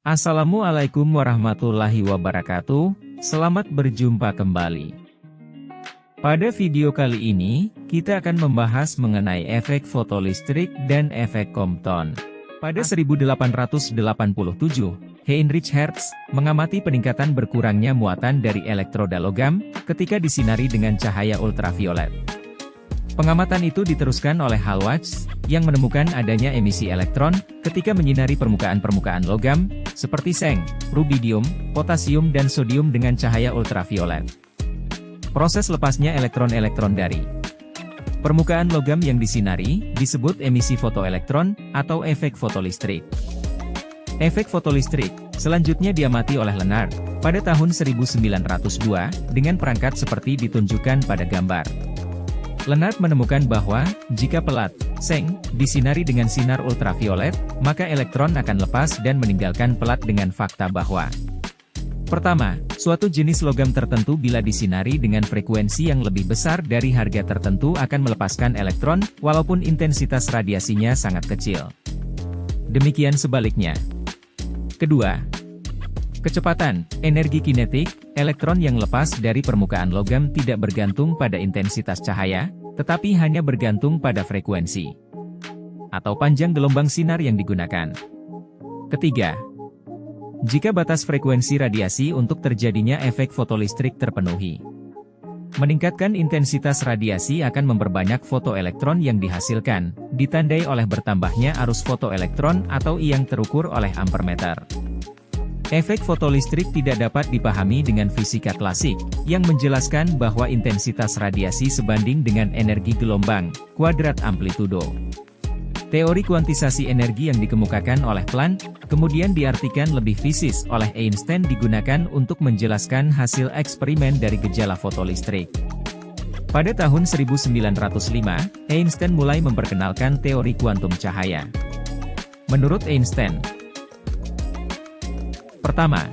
Assalamualaikum warahmatullahi wabarakatuh, selamat berjumpa kembali. Pada video kali ini, kita akan membahas mengenai efek fotolistrik dan efek Compton. Pada 1887, Heinrich Hertz mengamati peningkatan berkurangnya muatan dari elektroda logam ketika disinari dengan cahaya ultraviolet. Pengamatan itu diteruskan oleh Halwachs, yang menemukan adanya emisi elektron ketika menyinari permukaan-permukaan logam, seperti seng, rubidium, potasium dan sodium dengan cahaya ultraviolet. Proses lepasnya elektron-elektron dari permukaan logam yang disinari disebut emisi fotoelektron atau efek fotolistrik. Efek fotolistrik selanjutnya diamati oleh Lenard pada tahun 1902 dengan perangkat seperti ditunjukkan pada gambar. Lenard menemukan bahwa, jika pelat, seng, disinari dengan sinar ultraviolet, maka elektron akan lepas dan meninggalkan pelat dengan fakta bahwa: pertama, suatu jenis logam tertentu bila disinari dengan frekuensi yang lebih besar dari harga tertentu akan melepaskan elektron, walaupun intensitas radiasinya sangat kecil. Demikian sebaliknya. Kedua, kecepatan, energi kinetik, elektron yang lepas dari permukaan logam tidak bergantung pada intensitas cahaya, tetapi hanya bergantung pada frekuensi atau panjang gelombang sinar yang digunakan. Ketiga, jika batas frekuensi radiasi untuk terjadinya efek fotolistrik terpenuhi, meningkatkan intensitas radiasi akan memperbanyak fotoelektron yang dihasilkan, ditandai oleh bertambahnya arus fotoelektron atau I yang terukur oleh ampermeter. Efek fotolistrik tidak dapat dipahami dengan fisika klasik, yang menjelaskan bahwa intensitas radiasi sebanding dengan energi gelombang, kuadrat amplitudo. Teori kuantisasi energi yang dikemukakan oleh Planck, kemudian diartikan lebih fisis oleh Einstein digunakan untuk menjelaskan hasil eksperimen dari gejala fotolistrik. Pada tahun 1905, Einstein mulai memperkenalkan teori kuantum cahaya. Menurut Einstein, pertama,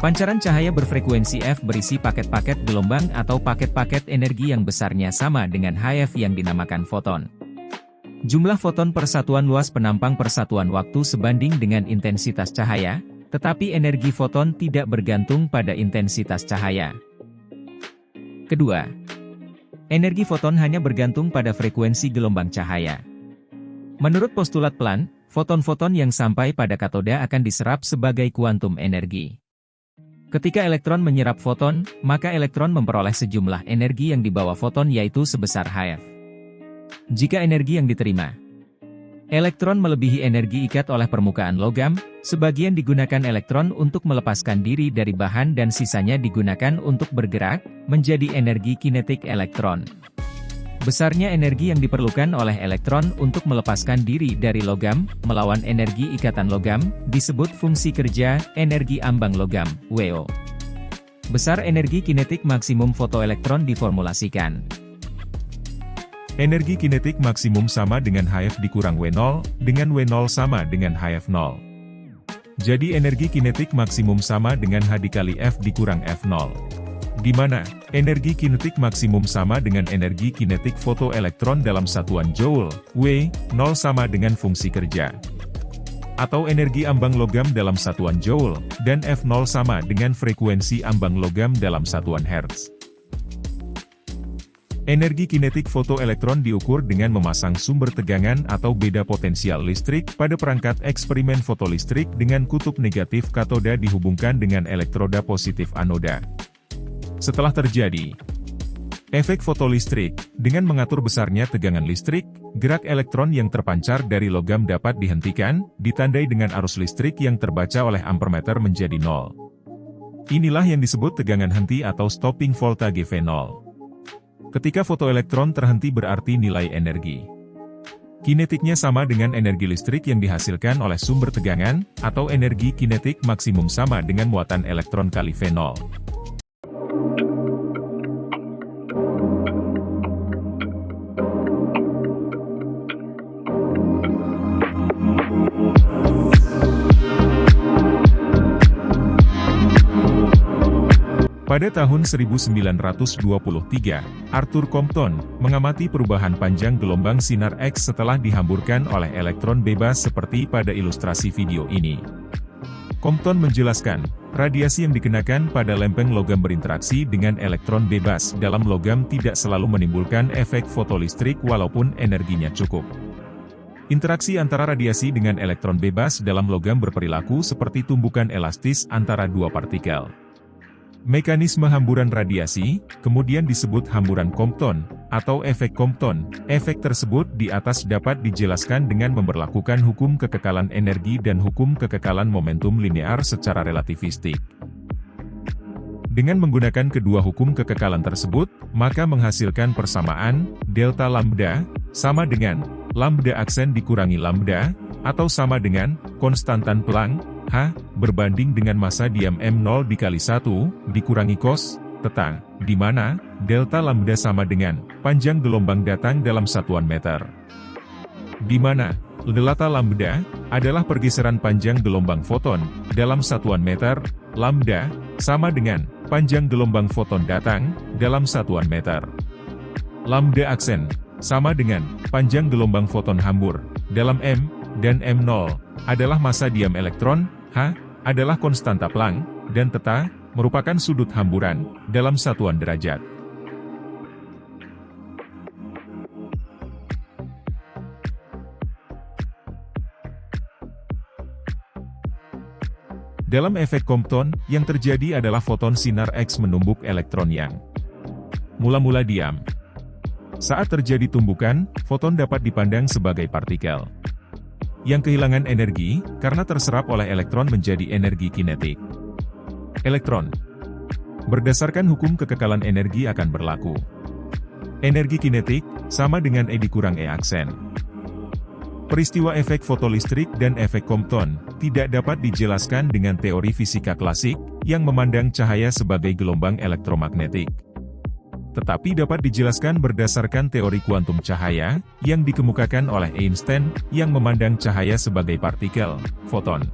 pancaran cahaya berfrekuensi F berisi paket-paket gelombang atau paket-paket energi yang besarnya sama dengan HF yang dinamakan foton. Jumlah foton per satuan luas penampang per satuan waktu sebanding dengan intensitas cahaya, tetapi energi foton tidak bergantung pada intensitas cahaya. Kedua, energi foton hanya bergantung pada frekuensi gelombang cahaya. Menurut postulat Planck, foton-foton yang sampai pada katoda akan diserap sebagai kuantum energi. Ketika elektron menyerap foton, maka elektron memperoleh sejumlah energi yang dibawa foton yaitu sebesar HF. Jika energi yang diterima elektron melebihi energi ikat oleh permukaan logam, sebagian digunakan elektron untuk melepaskan diri dari bahan dan sisanya digunakan untuk bergerak, menjadi energi kinetik elektron. Besarnya energi yang diperlukan oleh elektron untuk melepaskan diri dari logam, melawan energi ikatan logam, disebut fungsi kerja, energi ambang logam, WO. Besar energi kinetik maksimum fotoelektron diformulasikan. Energi kinetik maksimum sama dengan HF dikurang W0, dengan W0 sama dengan HF0. Jadi energi kinetik maksimum sama dengan H dikali F dikurang F0. Di mana energi kinetik maksimum sama dengan energi kinetik fotoelektron dalam satuan Joule, W, 0 sama dengan fungsi kerja. Atau energi ambang logam dalam satuan Joule, dan F0 sama dengan frekuensi ambang logam dalam satuan Hertz. Energi kinetik fotoelektron diukur dengan memasang sumber tegangan atau beda potensial listrik pada perangkat eksperimen fotolistrik dengan kutub negatif katoda dihubungkan dengan elektroda positif anoda. Setelah terjadi efek fotolistrik, dengan mengatur besarnya tegangan listrik, gerak elektron yang terpancar dari logam dapat dihentikan, ditandai dengan arus listrik yang terbaca oleh ampermeter menjadi 0. Inilah yang disebut tegangan henti atau stopping voltage V0. Ketika fotoelektron terhenti berarti nilai energi kinetiknya sama dengan energi listrik yang dihasilkan oleh sumber tegangan, atau energi kinetik maksimum sama dengan muatan elektron kali V0. Pada tahun 1923, Arthur Compton mengamati perubahan panjang gelombang sinar X setelah dihamburkan oleh elektron bebas seperti pada ilustrasi video ini. Compton menjelaskan, radiasi yang dikenakan pada lempeng logam berinteraksi dengan elektron bebas dalam logam tidak selalu menimbulkan efek fotolistrik walaupun energinya cukup. Interaksi antara radiasi dengan elektron bebas dalam logam berperilaku seperti tumbukan elastis antara dua partikel. Mekanisme hamburan radiasi, kemudian disebut hamburan Compton, atau efek Compton. Efek tersebut di atas dapat dijelaskan dengan memberlakukan hukum kekekalan energi dan hukum kekekalan momentum linear secara relativistik. Dengan menggunakan kedua hukum kekekalan tersebut, maka menghasilkan persamaan, delta lambda, sama dengan, lambda aksen dikurangi lambda, atau sama dengan, konstantan Planck, H, berbanding dengan massa diam M0 dikali 1, dikurangi cos, theta, di mana, delta lambda sama dengan, panjang gelombang datang dalam satuan meter. Di mana, delta lambda, adalah pergeseran panjang gelombang foton, dalam satuan meter, lambda, sama dengan, panjang gelombang foton datang, dalam satuan meter. Lambda aksen, sama dengan, panjang gelombang foton hambur, dalam M, dan M0, adalah massa diam elektron, H, adalah konstanta Planck, dan theta, merupakan sudut hamburan, dalam satuan derajat. Dalam efek Compton, yang terjadi adalah foton sinar X menumbuk elektron yang mula-mula diam. Saat terjadi tumbukan, foton dapat dipandang sebagai partikel yang kehilangan energi, karena terserap oleh elektron menjadi energi kinetik. Elektron, berdasarkan hukum kekekalan energi akan berlaku. Energi kinetik, sama dengan E dikurang E aksen. Peristiwa efek fotolistrik dan efek Compton, tidak dapat dijelaskan dengan teori fisika klasik, yang memandang cahaya sebagai gelombang elektromagnetik. Tetapi dapat dijelaskan berdasarkan teori kuantum cahaya, yang dikemukakan oleh Einstein, yang memandang cahaya sebagai partikel, foton.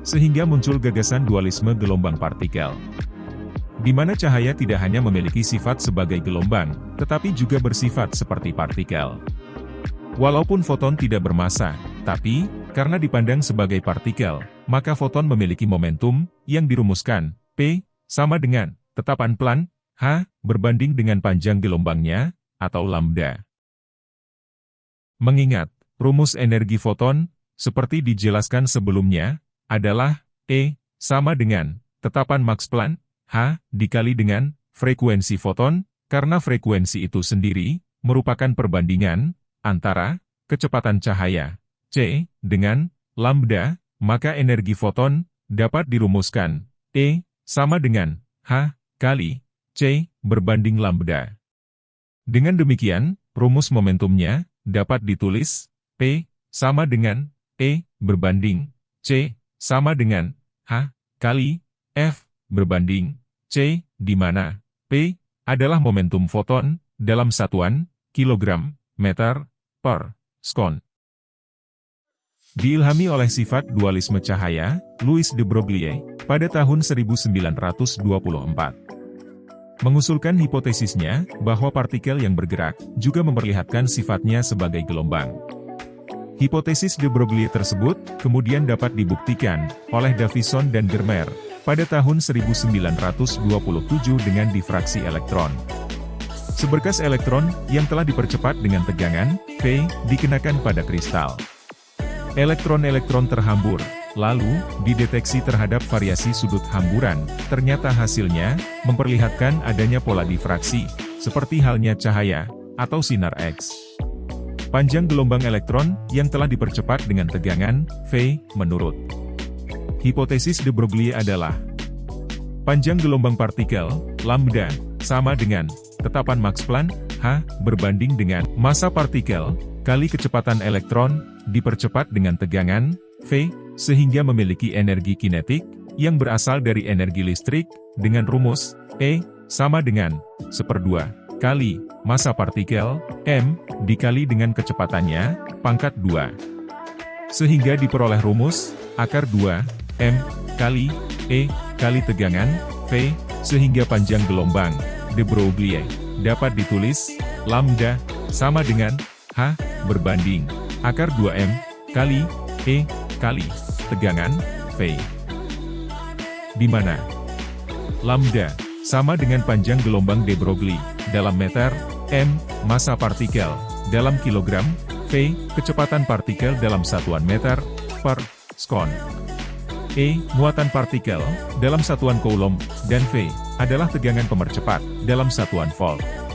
Sehingga muncul gagasan dualisme gelombang partikel, di mana cahaya tidak hanya memiliki sifat sebagai gelombang, tetapi juga bersifat seperti partikel. Walaupun foton tidak bermassa, tapi, karena dipandang sebagai partikel, maka foton memiliki momentum, yang dirumuskan, P, sama dengan, tetapan Planck, H, berbanding dengan panjang gelombangnya, atau lambda. Mengingat, rumus energi foton, seperti dijelaskan sebelumnya, adalah, E, sama dengan, tetapan Max Planck, H, dikali dengan, frekuensi foton, karena frekuensi itu sendiri, merupakan perbandingan, antara, kecepatan cahaya, C, dengan, lambda, maka energi foton, dapat dirumuskan, E, sama dengan, H, kali, C, berbanding lambda. Dengan demikian, rumus momentumnya, dapat ditulis, P, sama dengan, E, berbanding, C, sama dengan, H, kali, F, berbanding, C, di mana, P, adalah momentum foton, dalam satuan, kilogram, meter, per, sekon. Diilhami oleh sifat dualisme cahaya, Louis de Broglie, pada tahun 1924. Mengusulkan hipotesisnya, bahwa partikel yang bergerak, juga memperlihatkan sifatnya sebagai gelombang. Hipotesis de Broglie tersebut, kemudian dapat dibuktikan, oleh Davison dan Germer, pada tahun 1927 dengan difraksi elektron. Seberkas elektron, yang telah dipercepat dengan tegangan, V, dikenakan pada kristal. Elektron-elektron terhambur, lalu, dideteksi terhadap variasi sudut hamburan, ternyata hasilnya, memperlihatkan adanya pola difraksi, seperti halnya cahaya, atau sinar X. Panjang gelombang elektron, yang telah dipercepat dengan tegangan, V, menurut hipotesis de Broglie adalah, panjang gelombang partikel, lambda, sama dengan, tetapan Max Planck, H, berbanding dengan, massa partikel, kali kecepatan elektron, dipercepat dengan tegangan, V, sehingga memiliki energi kinetik, yang berasal dari energi listrik, dengan rumus, E, sama dengan, 1/2, kali, massa partikel, M, dikali dengan kecepatannya, pangkat 2. Sehingga diperoleh rumus, akar 2, M, kali, E, kali tegangan, V, sehingga panjang gelombang, de Broglie, dapat ditulis, lambda, sama dengan, H, berbanding, akar 2M, kali, E, kali, tegangan, V. di mana lambda sama dengan panjang gelombang de Broglie dalam meter, m, massa partikel dalam kilogram, v, kecepatan partikel dalam satuan meter per sekon, e, muatan partikel dalam satuan coulomb, dan v adalah tegangan pemercepat dalam satuan volt.